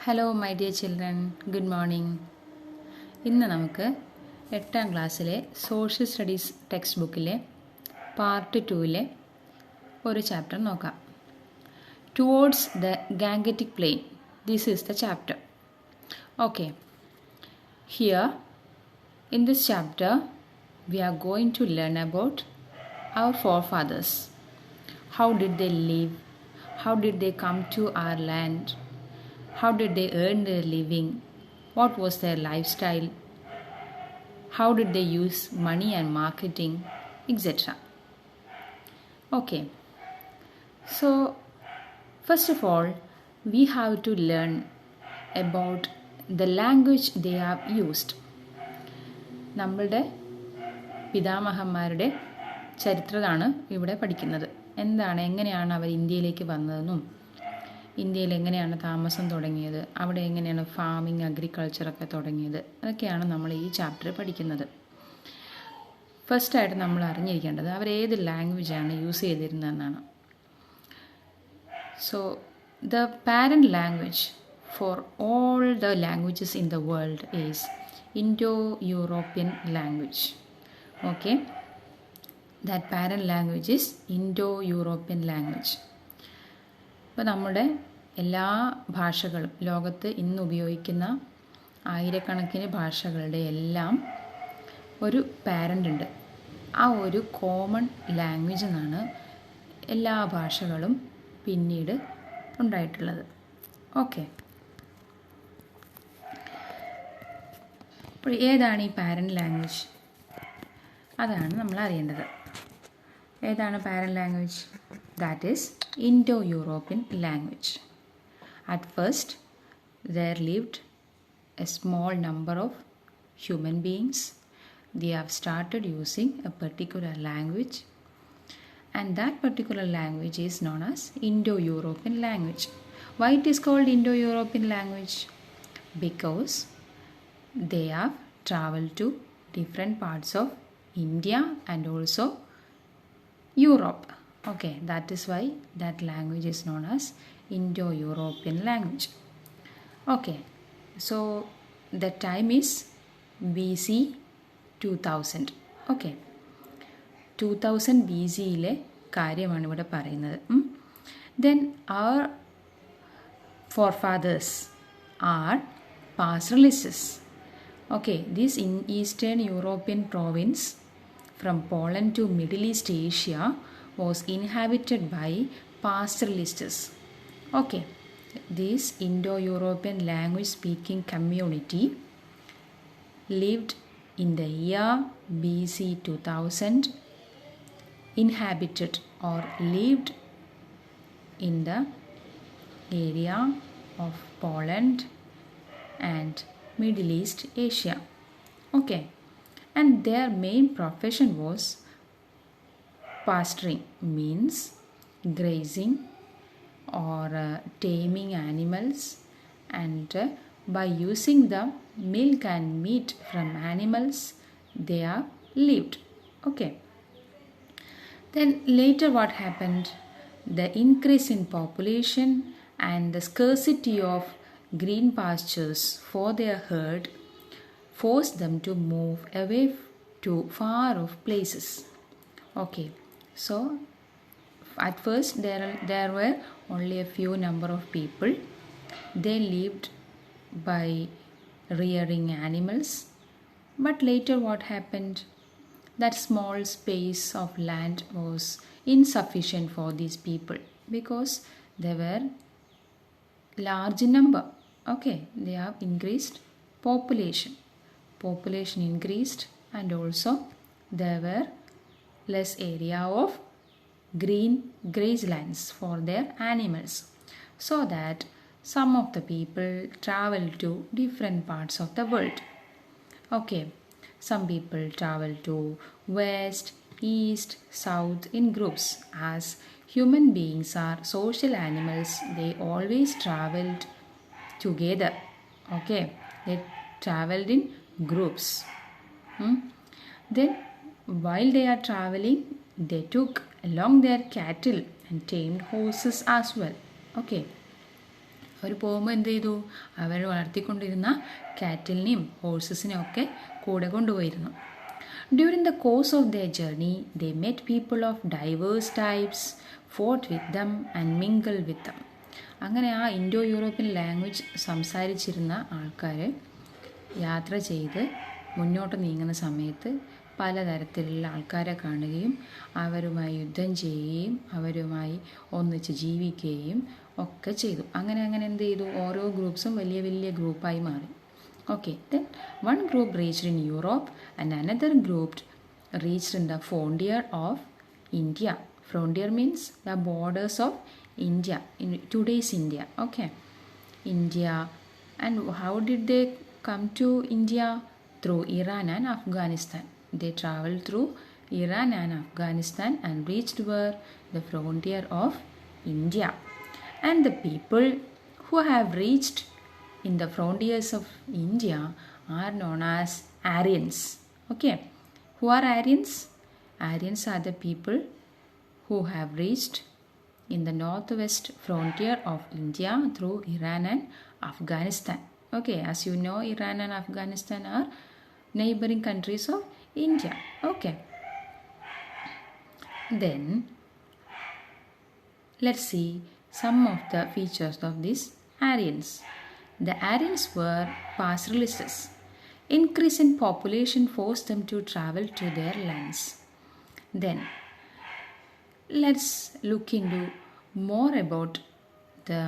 Hello my dear children, good morning. ഇന്ന് നമുക്ക് 8ാം ക്ലാസ്സിലെ സോഷ്യൽ സ്റ്റഡീസ് ടെക്സ്റ്റ് ബുക്കിലെ പാർട്ട് 2-ലെ ഒരു ചാപ്റ്റർ നോക്കാം. Towards the Gangetic plain. This is the chapter. Okay, here in this chapter we are going to learn about our forefathers. How did they live? How did they come to our land? How did they earn their living? What was their lifestyle? How did they use money and marketing, etc. Okay, so first of all, we have to learn about the language they have used. നമ്മളുടെ പിതാമഹന്മാരുടെ ചരിത്രമാണ് ഇവിടെ പഠിക്കുന്നത്. എങ്ങനെയാണ് അവർ ഇന്ത്യയിലേക്ക് വന്നതെന്നും ഇന്ത്യയിൽ എങ്ങനെയാണ് താമസം തുടങ്ങിയത്, അവിടെ എങ്ങനെയാണ് ഫാമിംഗ് അഗ്രികൾച്ചറൊക്കെ തുടങ്ങിയത്, അതൊക്കെയാണ് നമ്മൾ ഈ ചാപ്റ്റർ പഠിക്കുന്നത്. ഫസ്റ്റായിട്ട് നമ്മൾ അറിഞ്ഞിരിക്കേണ്ടത് അവർ ഏത് ലാംഗ്വേജാണ് യൂസ് ചെയ്തിരുന്നതെന്നാണ്. So the parent language for all the languages in the world is Indo-European language. Okay, that parent language is Indo-European language. ഇപ്പോൾ നമ്മുടെ എല്ലാ ഭാഷകളും ലോകത്ത് ഇന്ന് ഉപയോഗിക്കുന്ന ആയിരക്കണക്കിന് ഭാഷകളുടെ എല്ലാം ഒരു പാരൻ്റ് ഉണ്ട്. ആ ഒരു കോമൺ ലാംഗ്വേജ് എന്നാണ് എല്ലാ ഭാഷകളും പിന്നീട് ഉണ്ടായിട്ടുള്ളത്. ഓക്കെ, അപ്പോൾ ഏതാണ് ഈ പാരൻ്റ് ലാംഗ്വേജ്? അതാണ് നമ്മൾ അറിയേണ്ടത്. ഏതാണ് parent language? That is Indo-European language. At first there lived a small number of human beings. They have started using a particular language, and that particular language is known as Indo-European language. Why it is called Indo-European language? Because they have traveled to different parts of India and also Europe. Okay, that is why that language is known as Indo-European language. Okay, so the time is BC 2000. Okay, 2000 BC-യിലെ കാര്യമാണ് ഇവിടെ പറയുന്നത്. Then our forefathers are pastoralists. Okay, this in Eastern European province from Poland to Middle East Asia was inhabited by pastoralists. Okay, this Indo-European language speaking community lived in the year BC 2000, inhabited or lived in the area of Poland and Middle East Asia. Okay, and their main profession was pasturing, means grazing or taming animals, and by using the milk and meat from animals they have lived. Okay, then later what happened? The increase in population and the scarcity of green pastures for their herd forced them to move away to far off places. Okay, so at first there were only a few number of people. They lived by rearing animals, but later what happened? That small space of land was insufficient for these people because they were large in number. Okay, they have increased population increased, and also there were less area of green grazelands for their animals, so that some of the people traveled to different parts of the world. Okay, some people travel to west, east, south in groups. As human beings are social animals, they always traveled together. Okay, they traveled in groups. Then while they are traveling, they took along their cattle and tamed horses as well. Okay, അവർ പോകുമ്പോൾ എന്ത് ചെയ്തു? അവർ വളർത്തിക്കൊണ്ടിരുന്ന കാറ്റിലിനെയും ഹോഴ്സസിനെയും ഒക്കെ കൂടെ കൊണ്ടുപോയിരുന്നു. During the course of their journey, they met people of diverse types, fought with them and mingled with them. അങ്ങനെ ആ Indo European language സംസാരിച്ചിരുന്ന ആൾക്കാർ യാത്ര ചെയ്ത് മുന്നോട്ട് നീങ്ങുന്ന സമയത്ത് പലതരത്തിലുള്ള ആൾക്കാരെ കാണുകയും അവരുമായി യുദ്ധം ചെയ്യുകയും അവരുമായി ഒന്നിച്ച് ജീവിക്കുകയും ഒക്കെ ചെയ്തു. അങ്ങനെ എന്ത് ചെയ്തു? ഓരോ ഗ്രൂപ്പ്സും വലിയ വലിയ ഗ്രൂപ്പായി മാറി. Okay, then one group reached in Europe and another group reached in the frontier of India. Frontier means the borders of India, in today's India. Okay, India. And how did they come to India? Through Iran and Afghanistan. They traveled through Iran and Afghanistan and reached where? The frontier of India. And the people who have reached in the frontiers of India are known as Aryans. Okay, who are Aryans? Aryans are the people who have reached in the northwest frontier of India through Iran and Afghanistan. Okay, as you know, Iran and Afghanistan are neighboring countries of India. Okay, then let's see some of the features of these Aryans. The Aryans were pastoralists. Increase in population forced them to travel to their lands. Then, let's look into more about the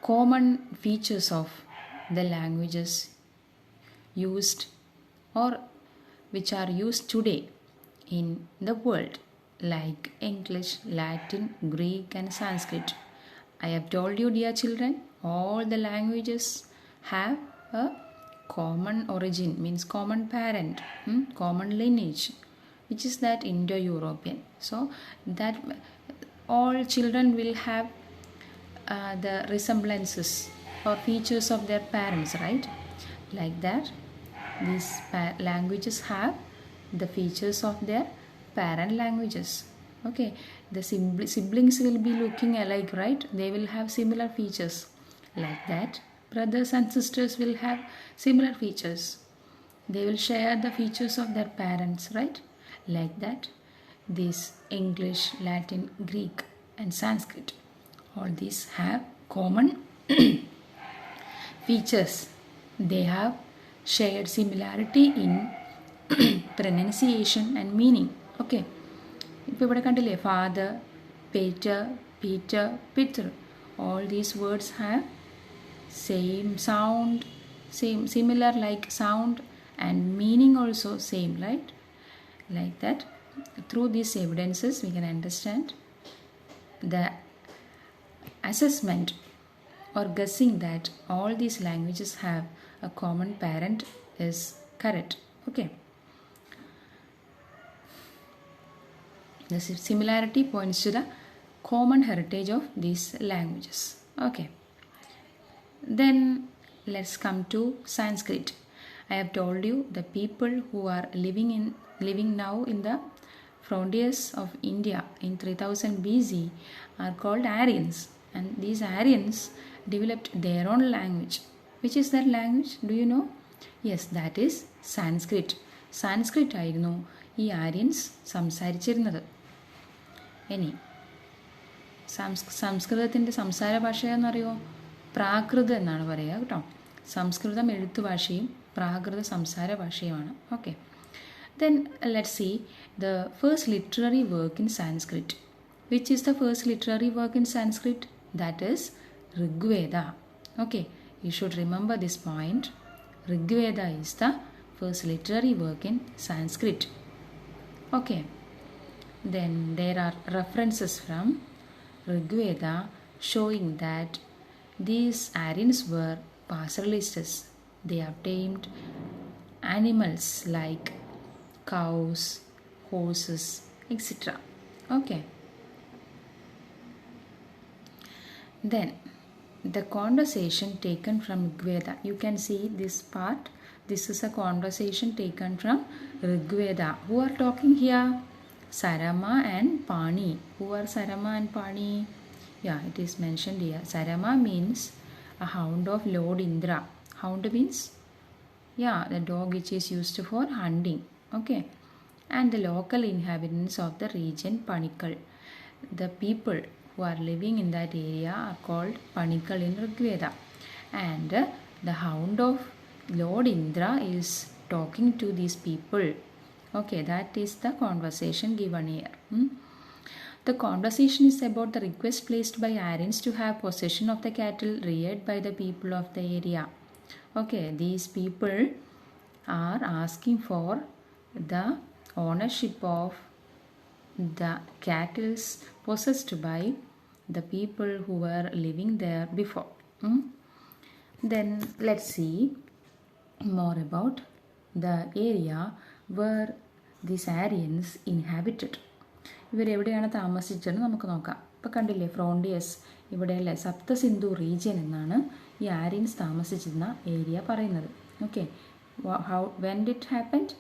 common features of the languages used or which are used today in the world, like English, Latin, Greek and Sanskrit. I have told you, dear children, all the languages have a common origin, means common parent, common lineage, which is that Indo-European. So that all children will have the resemblances or features of their parents, right? Like that, these languages have the features of their parent languages. Okay, the siblings will be looking alike, right? They will have similar features. Like that, brothers and sisters will have similar features. They will share the features of their parents, right? Like that, this English, Latin, Greek and Sanskrit, all these have common features. They have shared similarity in pronunciation and meaning. Okay, ഇപ്പോൾ ഇവിടെ കണ്ടില്ലേ, father, Peter, Peter, Peter, all these words have same sound, similar like sound and meaning also same, right? Like that, through these evidences we can understand the assessment or guessing that all these languages have a common parent is correct. Okay, the similarity points to the common heritage of these languages. Okay, then let's come to Sanskrit. I have told you the people who are living now in the frontiers of India in 3000 BC are called Aryans, and these Aryans developed their own language. Which is that language? Do you know? Yes, that is Sanskrit. Sanskrit ആയിരുന്നു ഈ Aryans സംസാരിച്ചിരുന്നത്. ഇനി സംസ്കൃതത്തിൻ്റെ സംസാര ഭാഷയെന്നറിയോ? പ്രാകൃതം എന്നാണ് പറയുക കേട്ടോ. സംസ്കൃതം എഴുത്തുഭാഷയും പ്രാകൃത സംസാര ഭാഷയുമാണ്. Okay, then let's see the first literary work in Sanskrit. Which is the first literary work in Sanskrit? That is Rigveda. Okay, you should remember this point. Rigveda is the first literary work in Sanskrit. Okay, then there are references from Rigveda showing that these Aryans were pastoralists. They have tamed animals like cows, horses, etc. Okay, then the conversation taken from Rigveda. You can see this part. This is a conversation taken from Rigveda. Who are talking here? Sarama and Pani. Who are Sarama and Pani? Yeah, it is mentioned here. Sarama means a hound of Lord Indra. Hound means, yeah, the dog which is used for hunting. Okay. And the local inhabitants of the region Panikal. The people who are living in that area are called Panikal in Rigveda. And the hound of Lord Indra is talking to these people. Okay, that is the conversation given here. The conversation is about the request placed by Aryans to have possession of the cattle reared by the people of the area. Okay, these people are asking for the ownership of the cattle possessed by the people who were living there before. Then let's see more about the area where these Aryans inhabited. ഇവരെവിടെയാണ് താമസിച്ചതെന്ന് നമുക്ക് നോക്കാം. ഇപ്പോൾ കണ്ടില്ലേ, frontiers ഇവിടെയല്ലേ Sapta Sindhu region എന്നാണ് ഈ Aryans താമസിച്ചിരുന്ന area പറയുന്നത്. Okay, when did happened?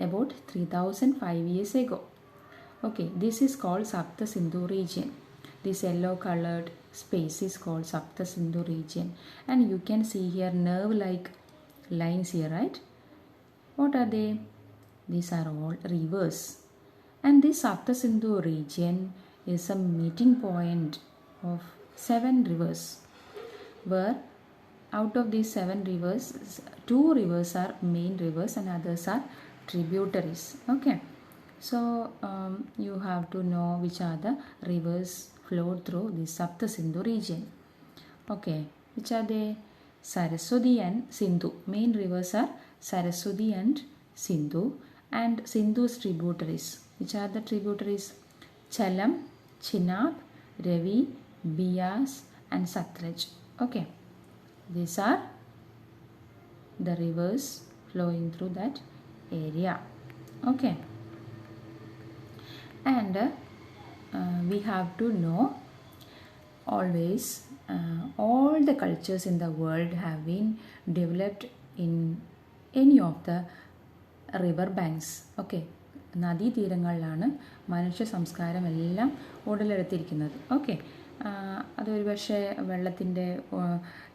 about 3005 years ago. Okay, this is called Saptasindhu region. This yellow colored space is called Saptasindhu region, and you can see here nerve like lines here, right? What are they? These are all rivers, and this Saptasindhu region is a meeting point of 7 rivers, where out of these 7 rivers, 2 rivers are main rivers and others are tributaries. Okay, so you have to know which are the rivers flowed through the Saptasindhu region. Okay, which are they? Saraswati and Sindhu. Main rivers are Saraswati and Sindhu, and Sindhu's tributaries. Which are the tributaries? Chalam, Chenab, Ravi, Bias and Satluj. Okay, these are the rivers flowing through that area. Okay, and we have to know always all the cultures in the world have been developed in any of the river banks. Okay, നദീതീരങ്ങളിലാണ് മനുഷ്യ സംസ്കാരം എല്ലാം ഉടലെടുത്തിരിക്കുന്നത്. Okay, അതൊരു പക്ഷേ വെള്ളത്തിൻ്റെ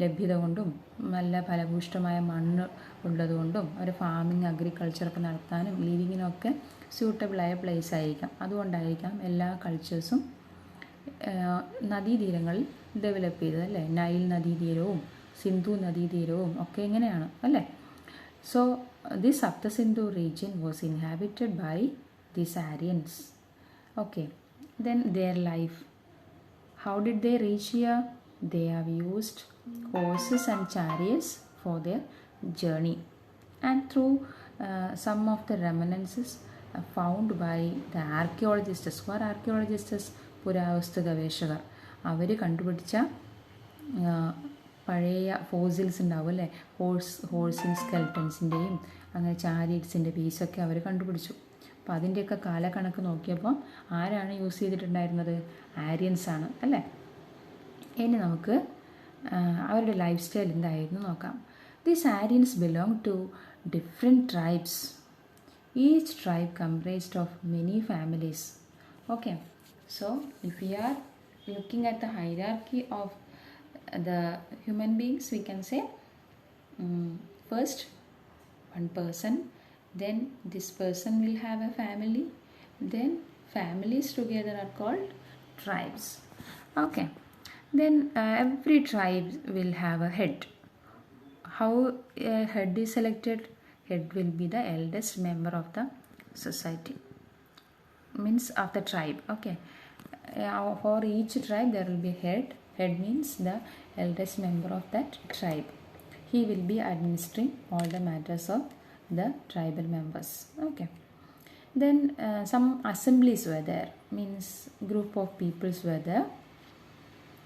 ലഭ്യത കൊണ്ടും നല്ല ഫലഭൂഷ്ടമായ മണ്ണ് ഉള്ളതുകൊണ്ടും ഒരു ഫാമിംഗ് അഗ്രികൾച്ചറൊക്കെ നടത്താനും ലിവിങ്ങിനൊക്കെ സ്യൂട്ടബിളായ പ്ലേസ് ആയിരിക്കാം. അതുകൊണ്ടായിരിക്കാം എല്ലാ കൾച്ചേഴ്സും നദീതീരങ്ങളിൽ ഡെവലപ്പ് ചെയ്തത്, അല്ലേ? നൈൽ നദീതീരവും സിന്ധു നദീതീരവും ഒക്കെ ഇങ്ങനെയാണ്, അല്ലേ? So this Saptasindhu region was inhabited by these Aryans. Okay, then their life. How did they reach here? They have used horses and chariots for their journey, and through some of the reminiscences found by the archaeologists. Who are archaeologists? പുരാവസ്തു ഗവേഷകർ. അവർ കണ്ടുപിടിച്ച പഴയ fossils ഉണ്ടാവും, അല്ലേ? ഹോഴ്സിൻ സ്കെൽട്ടൻസിൻ്റെയും അങ്ങനെ ചാരിയറ്റ്സിൻ്റെ പീസൊക്കെ അവർ കണ്ടുപിടിച്ചു. അപ്പോൾ അതിൻ്റെയൊക്കെ കാലക്കണക്ക് നോക്കിയപ്പോൾ ആരാണ് യൂസ് ചെയ്തിട്ടുണ്ടായിരുന്നത്? ആര്യൻസ് ആണ്, അല്ലേ? ഇനി നമുക്ക് അവരുടെ ലൈഫ് സ്റ്റൈൽ എന്തായിരുന്നു നോക്കാം. These Aryans belong to different tribes. Each tribe comprised of many families. Okay, so if we are looking at the hierarchy of the human beings, we can say first one person, then this person will have a family, then families together are called tribes. Okay, then every tribe will have a head. How a head is selected? Head will be the eldest member of the society, means of the tribe. Okay, for each tribe there will be head. Head means the eldest member of that tribe. He will be administering all the matters of the tribal members. Okay, then some assemblies were there, means group of peoples were there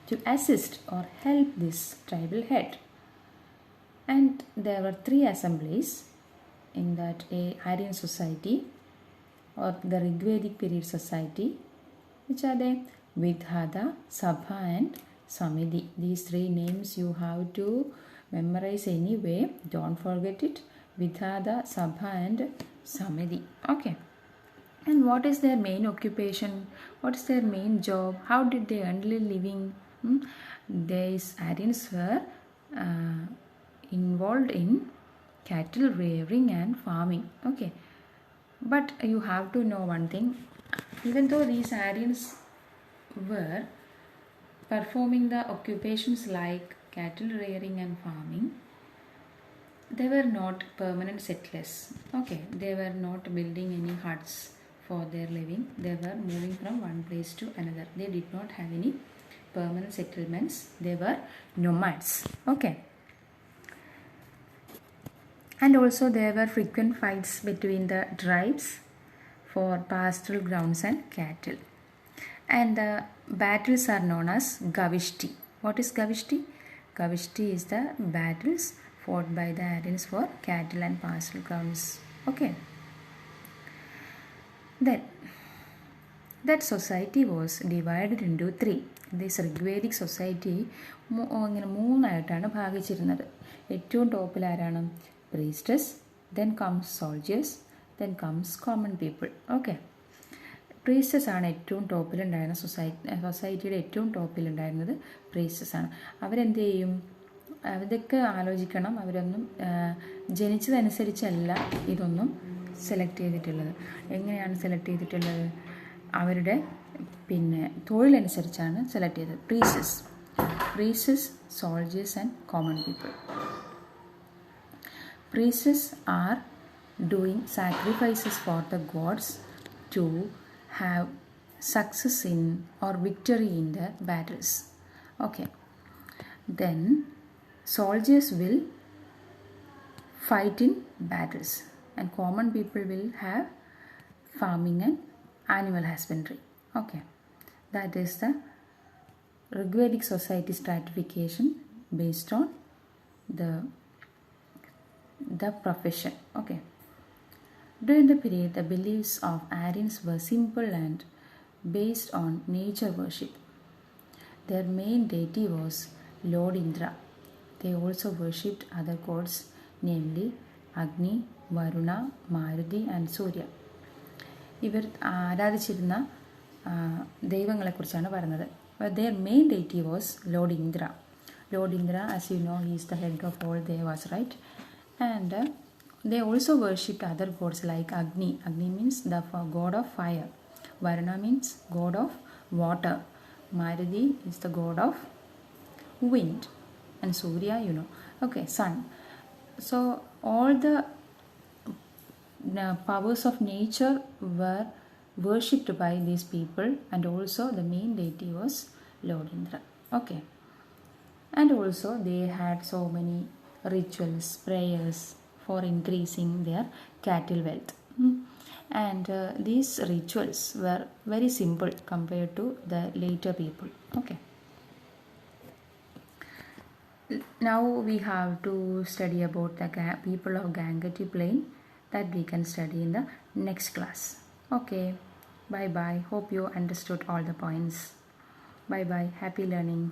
to assist or help this tribal head. And there were 3 assemblies in that Aryan society or the Rigvedic period society. Which are they? Vidhada, Sabha and Samidhi. These 3 names you have to memorize anyway. Don't forget it. Vidhada, Sabha and Samidhi. Okay. And what is their main occupation? What is their main job? How did they earn a living? These Aryans were uh, involved in cattle rearing and farming. Okay, but you have to know one thing. Even though these Aryans were performing the occupations like cattle rearing and farming, they were not permanent settlers. Okay, they were not building any huts for their living. They were moving from one place to another. They did not have any permanent settlements. They were nomads. Okay, and also there were frequent fights between the tribes for pastoral grounds and cattle. And the battles are known as Gavishti. What is Gavishti? Gavishti is the battles fought by the Aryans for cattle and pastoral grounds. Okay. Then that society was divided into three. This Rigvedic society ഇങ്ങനെ മൂന്നായിട്ടാണ് ഭാഗിച്ചിരുന്നത്. ഏറ്റവും ടോപ്പിൽ ആരാണ്? Priestess, then comes soldiers, then comes common people. Okay. Priestess ആണ് ഏറ്റവും ടോപ്പിലുണ്ടായിരുന്ന സൊസൈറ്റിയുടെ ഏറ്റവും ടോപ്പിലുണ്ടായിരുന്നത് priestess ആണ്. അവരെന്ത് ചെയ്യും? അതൊക്കെ ആലോചിക്കണം. അവരൊന്നും ജനിച്ചതനുസരിച്ചല്ല ഇതൊന്നും സെലക്ട് ചെയ്തിട്ടുള്ളത്. എങ്ങനെയാണ് സെലക്ട് ചെയ്തിട്ടുള്ളത്? അവരുടെ തൊഴിലനുസരിച്ചാണ് സെലക്ട് ചെയ്തത്. Priests, soldiers and common people. Priests are doing sacrifices for the gods to have success in or victory in the battles. Okay, then soldiers will fight in battles and common people will have farming and animal husbandry. Okay, that is the Rigvedic society stratification based on the profession. Okay, during the period the beliefs of Aryans were simple and based on nature worship. Their main deity was Lord Indra. They also worshipped other gods, namely Agni, Varuna, Maruti and Surya. ഇവർ ആരാധിച്ചിരുന്ന ദൈവങ്ങളെക്കുറിച്ചാണ് പറയുന്നത്. But their main deity was Lord Indra. Lord Indra, as you know, he is the head of all devas, right? And they also worshipped other gods like Agni. Agni means the god of fire. Varuna means god of water. Maruti is the god of wind. And Surya, you know. Okay, sun. So all the powers of nature were worshipped by these people, and also the main deity was Lord Indra. Okay. And also they had so many rituals, prayers for increasing their cattle wealth. And these rituals were very simple compared to the later people. Okay. Now we have to study about the people of Gangetic plain, that we can study in the next class. Okay, bye bye. Hope you understood all the points. Bye bye. Happy learning.